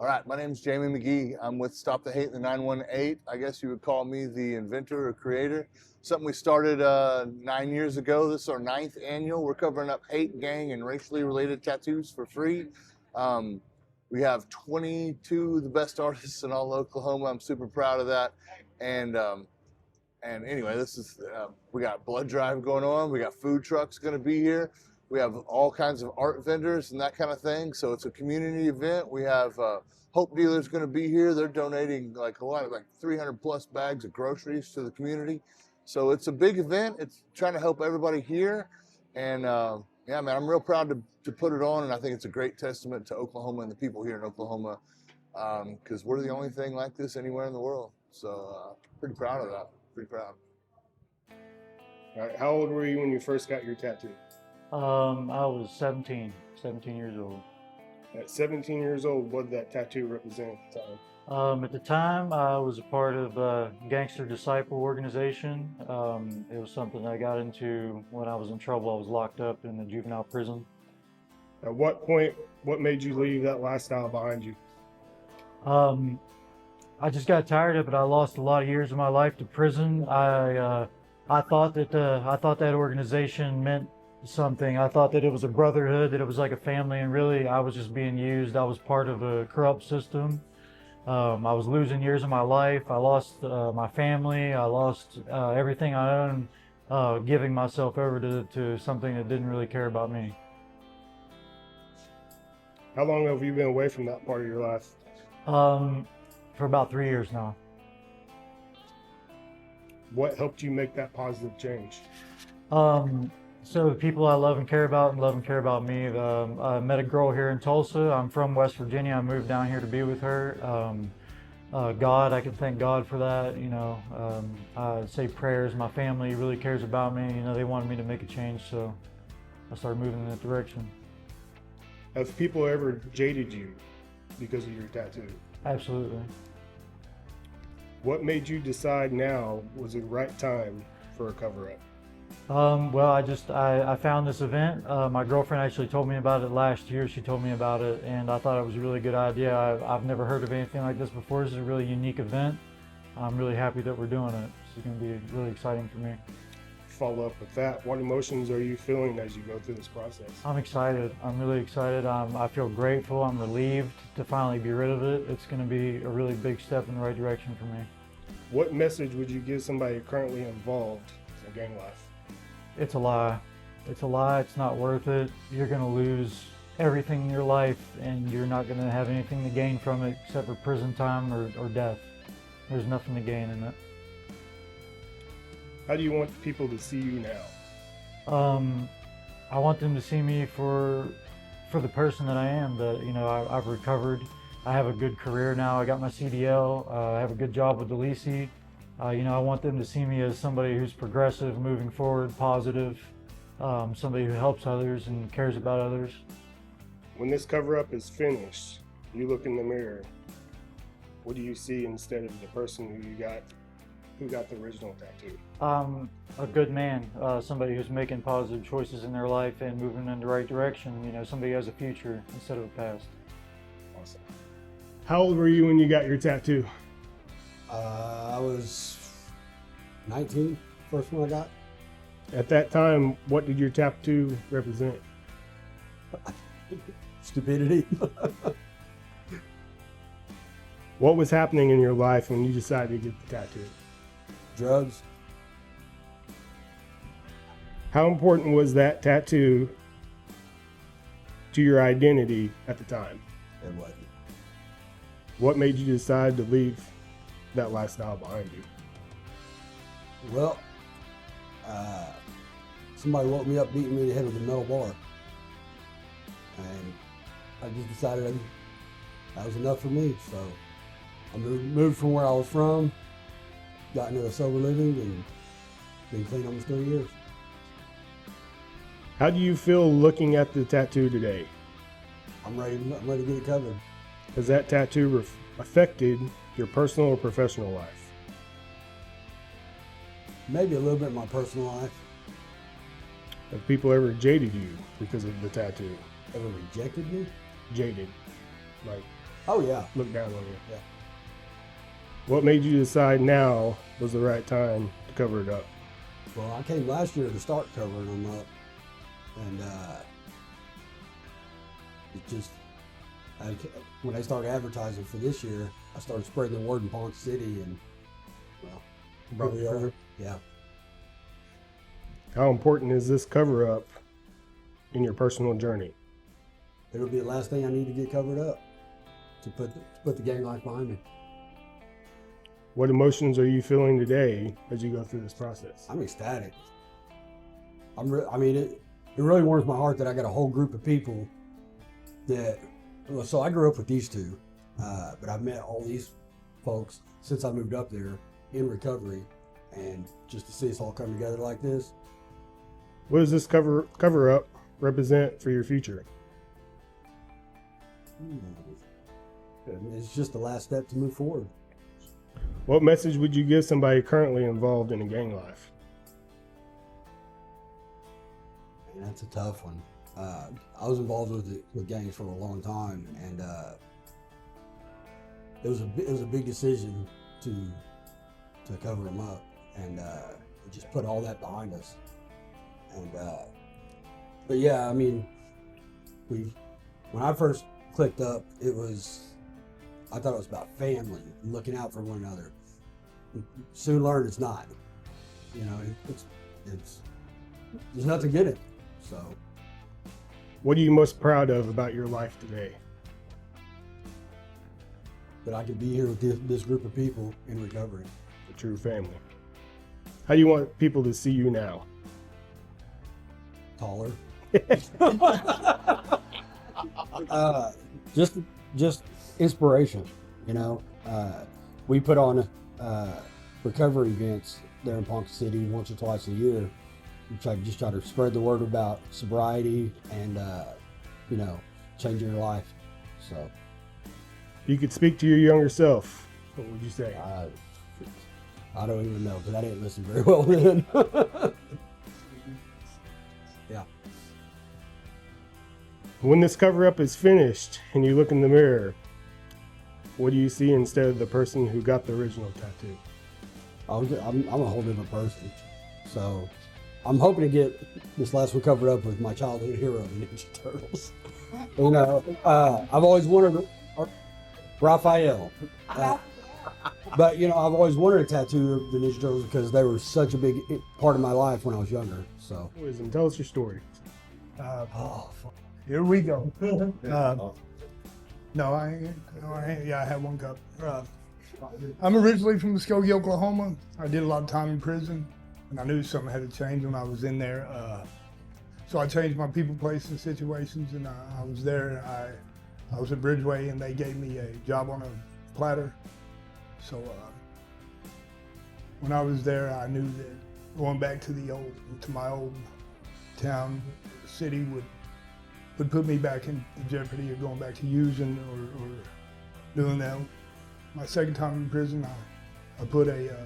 All right, my name is Jamie McGee. I'm with Stop the Hate in the 918. I guess you would call me the inventor or creator. Something we started 9 years ago. This is our 9th annual. We're covering up hate, gang, and racially related tattoos for free. Um, we have 22 of the best artists in all Oklahoma. I'm super proud of that. And anyway, this is we got blood drive going on. We got food trucks going to be here. We have all kinds of art vendors and that kind of thing. So it's a community event. We have Hope Dealers going to be here. They're donating like a lot of 300 plus bags of groceries to the community. So it's a big event. It's trying to help everybody here. And yeah, man, I'm real proud to put it on. And I think it's a great testament to Oklahoma and the people here in Oklahoma because we're the only thing like this anywhere in the world. So pretty proud of that. Pretty proud. All right, how old were you when you first got your tattoo? I was 17 years old. At 17 years old, what did that tattoo represent at the time? At the time, I was a part of a Gangster Disciple organization. It was something I got into when I was in trouble. I was locked up in the juvenile prison. At what point, what made you leave that lifestyle behind you? I just got tired of it. I lost a lot of years of my life to prison. I thought that organization meant something. I thought that it was a brotherhood, that it was like a family, and really I was just being used. I was part of a corrupt system. I was losing years of my life. I lost my family. I lost everything I owned, giving myself over to something that didn't really care about me. How long have you been away from that part of your life? For about 3 years now. What helped you make that positive change? So the people I love and care about me. I met a girl here in Tulsa. I'm from West Virginia. I moved down here to be with her. God, I can thank God for that. I say prayers. My family really cares about me. They wanted me to make a change, so I started moving in that direction. Have people ever jaded you because of your tattoo? Absolutely. What made you decide now was the right time for a cover-up? Well, I found this event. My girlfriend actually told me about it last year. She told me about it, and I thought it was a really good idea. I've never heard of anything like this before. This is a really unique event. I'm really happy that we're doing it. This is going to be really exciting for me. Follow up with that, what emotions are you feeling as you go through this process? I'm excited. I'm really excited. I feel grateful. I'm relieved to finally be rid of it. It's going to be a really big step in the right direction for me. What message would you give somebody currently involved in gang life? It's a lie. It's a lie. It's not worth it. You're going to lose everything in your life, and you're not going to have anything to gain from it except for prison time or death. There's nothing to gain in it. How do you want people to see you now? I want them to see me for the person that I am. That I've recovered. I have a good career now. I got my CDL. I have a good job with Delisi. I want them to see me as somebody who's progressive, moving forward, positive, somebody who helps others and cares about others. When this cover-up is finished, you look in the mirror, what do you see instead of the person who got the original tattoo? A good man, somebody who's making positive choices in their life and moving in the right direction. Somebody who has a future instead of a past. Awesome. How old were you when you got your tattoo? I was 19, first one I got. At that time, what did your tattoo represent? Stupidity. What was happening in your life when you decided to get the tattoo? Drugs. How important was that tattoo to your identity at the time? It wasn't. What made you decide to leave that lifestyle behind you? Well, somebody woke me up beating me in the head with a metal bar. And I just decided that was enough for me. So I moved from where I was from, got into a sober living, and been clean almost 30 years. How do you feel looking at the tattoo today? I'm ready to get it covered. Has that tattoo affected your personal or professional life? Maybe a little bit in my personal life. Have people ever jaded you because of the tattoo? Ever rejected me? Jaded. Like Oh yeah. look down on you. Yeah. What made you decide now was the right time to cover it up? Well, I came last year to start covering them up, and it just when they started advertising for this year, I started spreading the word in Ponce City, and well, here we are. Yeah. How important is this cover up in your personal journey? It'll be the last thing I need to get covered up to put the gang life behind me. What emotions are you feeling today as you go through this process? I'm ecstatic. I mean, it really warms my heart that I got a whole group of people that. Well, so I grew up with these two, but I've met all these folks since I moved up there in recovery, and just to see us all come together like this. What does this cover up represent for your future? It's just the last step to move forward. What message would you give somebody currently involved in a gang life? And that's a tough one. I was involved with gangs for a long time, and it was a big decision to cover them up, and we just put all that behind us. And but yeah, I mean, when I first clicked up, I thought it was about family, looking out for one another. Soon learned it's not. You know, it's there's nothing good in it. So. What are you most proud of about your life today? That I could be here with this group of people in recovery. A true family. How do you want people to see you now? Taller. Just inspiration, you know. We put on recovery events there in Ponce City once or twice a year. We try to spread the word about sobriety and you know, changing your life. So If you could speak to your younger self, what would you say? I don't even know, because I didn't listen very well then. Yeah. When this cover up is finished and you look in the mirror, what do you see instead of the person who got the original tattoo? I'm a whole different person. So I'm hoping to get this last one covered up with my childhood hero, the Ninja Turtles. You know, I've always wanted Raphael. But, you know, I've always wanted a tattoo of the Ninja Turtles because they were such a big part of my life when I was younger. So. Wisdom, tell us your story. Here we go. No, I ain't. Yeah, I have one cup. I'm originally from Muskogee, Oklahoma. I did a lot of time in prison, and I knew something had to change when I was in there. So I changed my people, place, and situations, and I was there. I was at Bridgeway, and they gave me a job on a platter. So when I was there, I knew that going back to my old town, city would put me back in jeopardy of going back to using or doing that. My second time in prison, I put a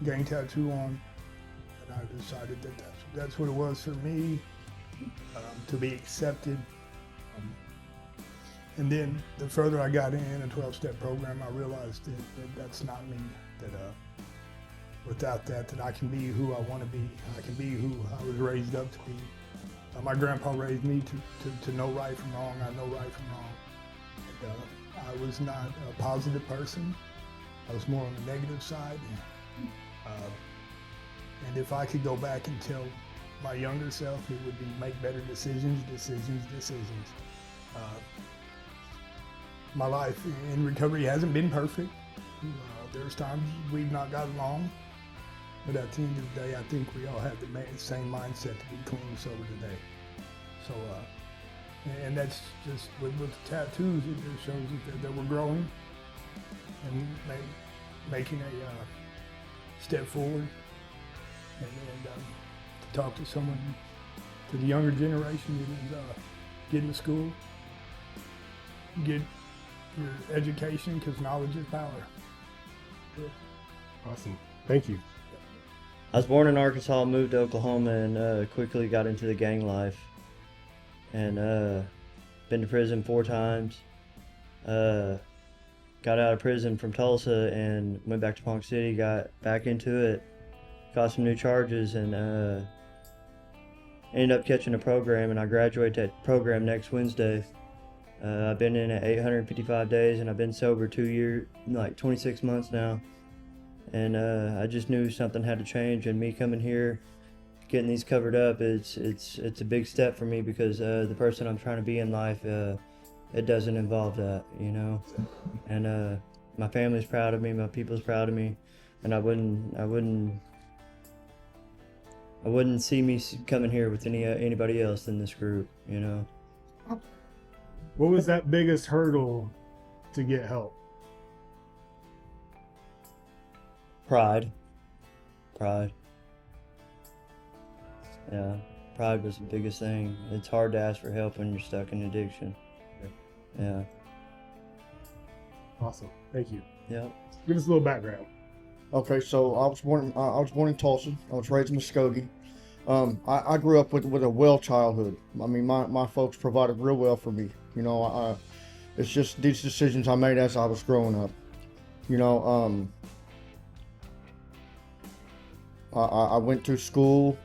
gang tattoo on, and I decided that that's what it was for me, to be accepted. And then the further I got in a 12-step program, I realized that that's not me, that without that I can be who I want to be. I can be who I was raised up to be. My grandpa raised me to know right from wrong. I know right from wrong. And, I was not a positive person. I was more on the negative side. And if I could go back and tell my younger self, it would be make better decisions. My life in recovery hasn't been perfect. There's times we've not got along. But at the end of the day, I think we all have the same mindset to be clean and sober today. So, and that's just with the tattoos, it just shows that we're growing and making a step forward. And to talk to someone, to the younger generation that is getting to school, get your education, because knowledge is power. Awesome. Thank you. I was born in Arkansas, moved to Oklahoma, and quickly got into the gang life. And been to prison 4 times. got out of prison from Tulsa and went back to Ponca City, got back into it, got some new charges, and ended up catching a program, and I graduate that program next Wednesday. I've been in at 855 days, and I've been sober 2 years, like 26 months now. And I just knew something had to change, and me coming here, getting these covered up, it's a big step for me, because the person I'm trying to be in life, it doesn't involve that, you know. And my family's proud of me, my people's proud of me, and I wouldn't see me coming here with anybody else in this group, you know. What was that biggest hurdle to get help? Pride. Yeah, pride was the biggest thing. It's hard to ask for help when you're stuck in addiction. Yeah. Awesome. Thank you. Yeah. Give us a little background. Okay, so I was born in Tulsa. I was raised in Muskogee. I grew up with a well childhood. I mean, my folks provided real well for me. You know, it's just these decisions I made as I was growing up. You know, I went through school.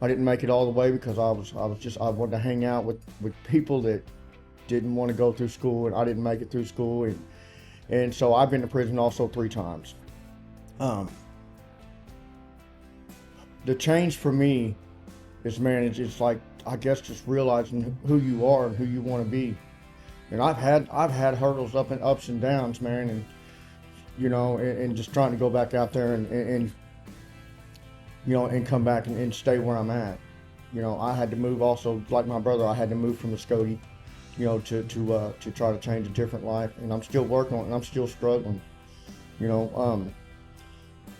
I didn't make it all the way because I wanted to hang out with people that didn't want to go through school, and I didn't make it through school, and so I've been to prison also 3 times. The change for me is, man, it's like, I guess, just realizing who you are and who you want to be. And I've had hurdles, ups and downs, man, and you know, and just trying to go back out there and you know, and come back and stay where I'm at. You know, I had to move also, like my brother. I had to move from Muskogee, you know, to try to change a different life, and I'm still working on it, and I'm still struggling. You know,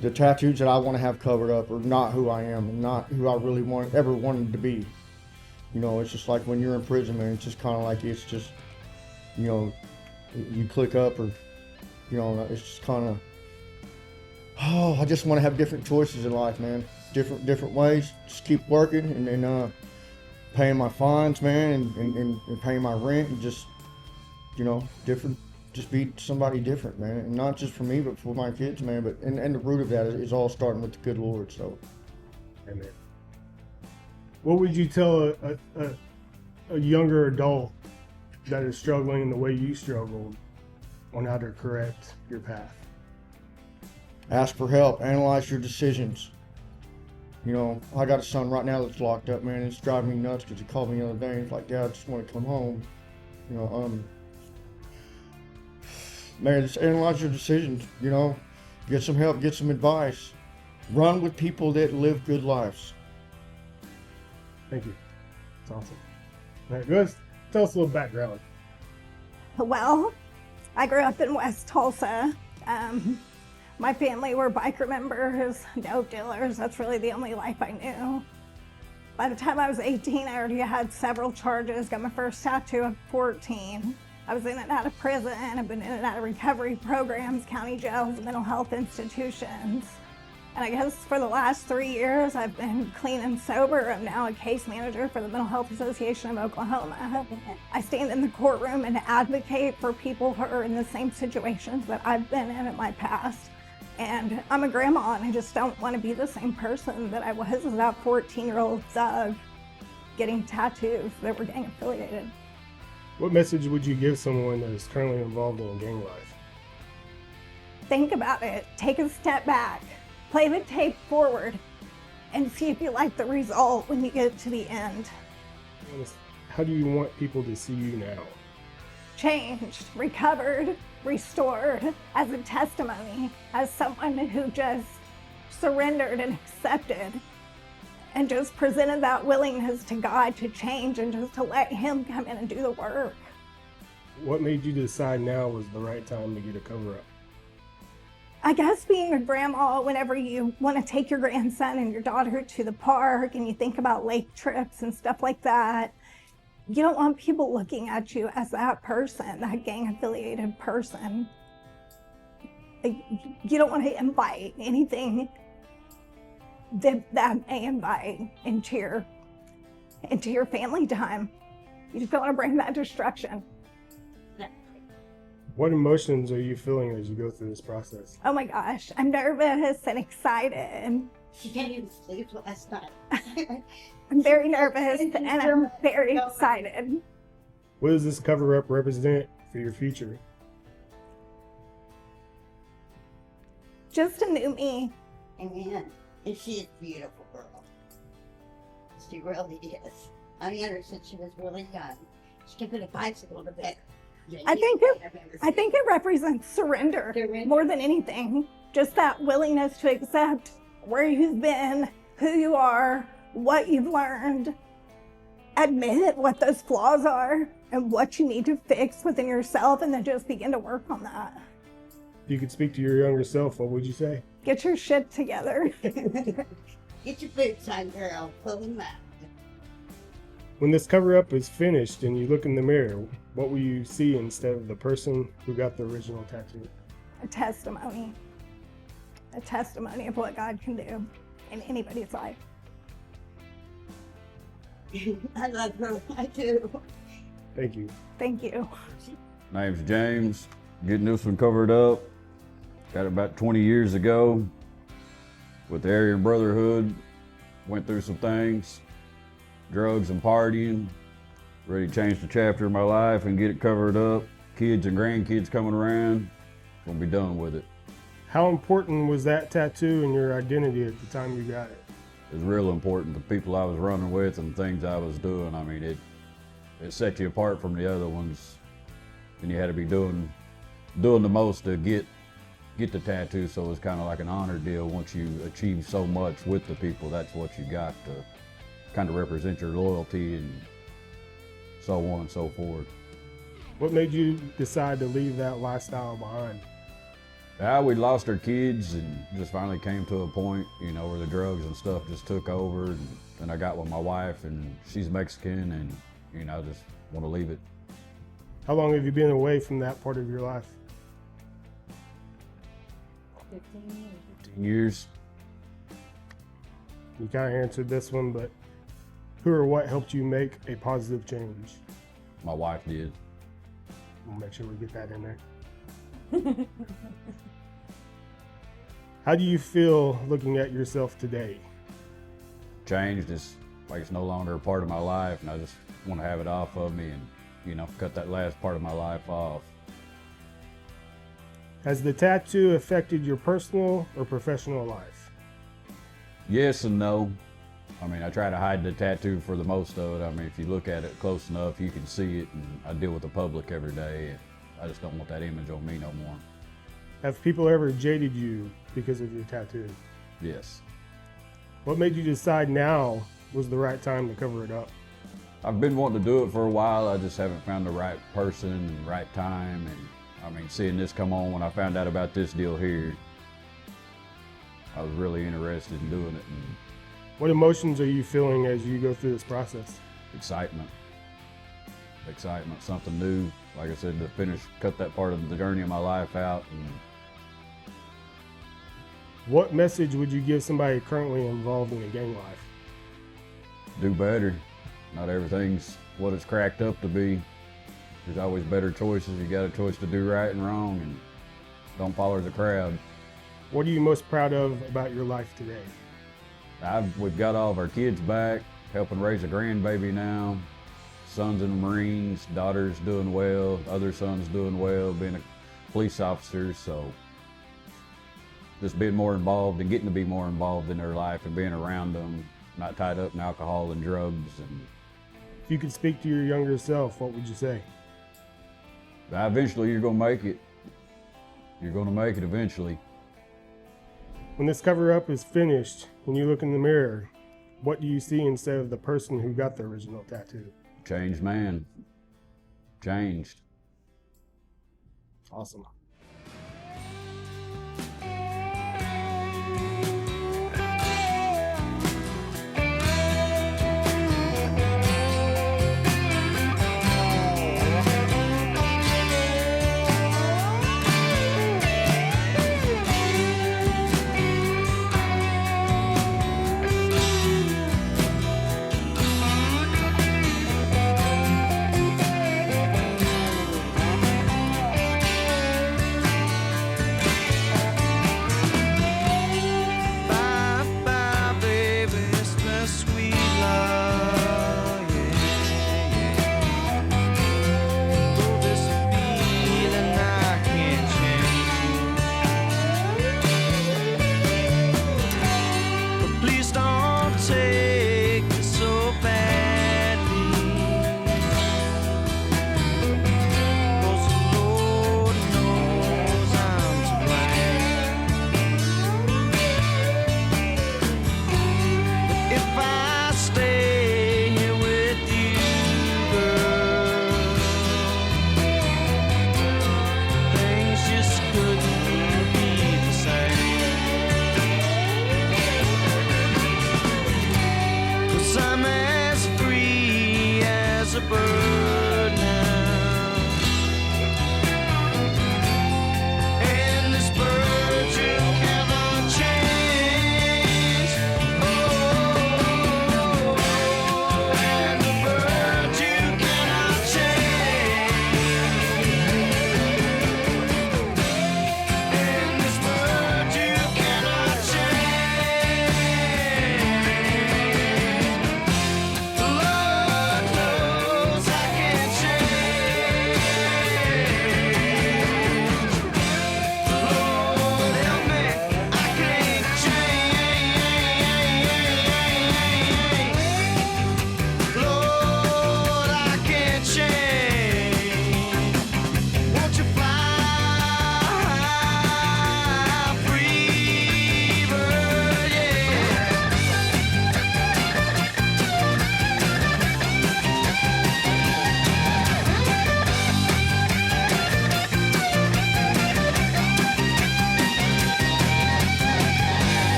the tattoos that I want to have covered up are not who I am, and not who I really ever wanted to be. You know, it's just like when you're in prison, man. It's just kind of like, it's just, you know, you click up, or you know, it's just kind of, oh, I just want to have different choices in life, man. Different ways. Just keep working, and then paying my fines, man, and paying my rent, and just, you know, just be somebody different, man. And not just for me, but for my kids, man. But and the root of that is all starting with the good Lord. So, Amen. What would you tell a younger adult that is struggling in the way you struggled on how to correct your path? ask for help. Analyze your decisions. You know, I got a son right now that's locked up, man. It's driving me nuts because he called me the other day and he's like, Dad, I just want to come home. You know, man, just analyze your decisions, you know. Get some help, get some advice. Run with people that live good lives. Thank you. That's awesome. All right, go tell us a little background. Well, I grew up in West Tulsa. My family were biker members, dope dealers. That's really the only life I knew. By the time I was 18, I already had several charges. Got my first tattoo at 14. I was in and out of prison. I've been in and out of recovery programs, county jails, mental health institutions. And I guess for the last 3 years, I've been clean and sober. I'm now a case manager for the Mental Health Association of Oklahoma. I stand in the courtroom and advocate for people who are in the same situations that I've been in my past. And I'm a grandma, and I just don't want to be the same person that I was as that 14-year-old thug getting tattoos that were gang affiliated. What message would you give someone that is currently involved in gang life? Think about it. Take a step back. Play the tape forward and see if you like the result when you get to the end. How do you want people to see you now? Changed, recovered, restored, as a testimony, as someone who just surrendered and accepted and just presented that willingness to God to change and just to let Him come in and do the work. What made you decide now was the right time to get a cover-up? I guess being a grandma, whenever you want to take your grandson and your daughter to the park and you think about lake trips and stuff like that, you don't want people looking at you as that person, that gang-affiliated person. You don't want to invite anything that may invite into your family time. You just don't want to bring that destruction. What emotions are you feeling as you go through this process? Oh my gosh, I'm nervous and excited. She can't even sleep last night. I'm very nervous and I'm very excited. What does this cover up represent for your future? Just a new me. And she is a beautiful girl. She really is. I met her since she was really young. She can put a bicycle to bed. I think it represents surrender Surrender. more than anything. Just that willingness to accept where you've been, who you are, what you've learned. Admit what those flaws are and what you need to fix within yourself, and then just begin to work on that. If you could speak to your younger self, what would you say? Get your shit together. Get your boots on, girl. Pull them out. When this cover up is finished and you look in the mirror, what will you see instead of the person who got the original tattoo? A testimony. A testimony of what God can do in anybody's life. I love her. I do. Thank you. Thank you. Name's James. Getting this one covered up. Got it about 20 years ago with the Aryan Brotherhood. Went through some things, drugs and partying. Ready to change the chapter of my life and get it covered up. Kids and grandkids coming around. Gonna be done with it. How important was that tattoo in your identity at the time you got it? It was real important. The people I was running with and things I was doing. I mean, it set you apart from the other ones, and you had to be doing the most to get the tattoo. So it was kind of like an honor deal. Once you achieve so much with the people, that's what you got to kind of represent your loyalty and so on and so forth. What made you decide to leave that lifestyle behind? Yeah, we lost our kids and just finally came to a point, you know, where the drugs and stuff just took over. And then I got with my wife, and she's Mexican, and, you know, I just want to leave it. How long have you been away from that part of your life? 15 years. You kind of answered this one, but who or what helped you make a positive change? My wife did. We'll make sure we get that in there. How do you feel looking at yourself today? Changed. It's like it's no longer a part of my life, and I just want to have it off of me and, you know, cut that last part of my life off. Has the tattoo affected your personal or professional life? Yes and no. I mean, I try to hide the tattoo for the most of it. I mean, if you look at it close enough, you can see it, and I deal with the public every day, and I just don't want that image on me no more. Have people ever jaded you because of your tattoo? Yes. What made you decide now was the right time to cover it up? I've been wanting to do it for a while. I just haven't found the right person and right time. And I mean, seeing this come on when I found out about this deal here, I was really interested in doing it. And What emotions are you feeling as you go through this process? excitement, something new. Like I said, to cut that part of the journey of my life out. And What message would you give somebody currently involved in a gang life? do better. Not everything's what it's cracked up to be. There's always better choices. You got a choice to do right and wrong, and don't follow the crowd. What are you most proud of about your life today? We've got all of our kids back, helping raise a grandbaby now. Son's in the Marines, daughter's doing well, other son's doing well, being a police officer. So just being more involved and getting to be more involved in their life and being around them, not tied up in alcohol and drugs. And If you could speak to your younger self, what would you say? eventually you're gonna make it. You're gonna make it eventually. When this cover up is finished and you look in the mirror, what do you see instead of the person who got the original tattoo? Changed man. Changed. Awesome.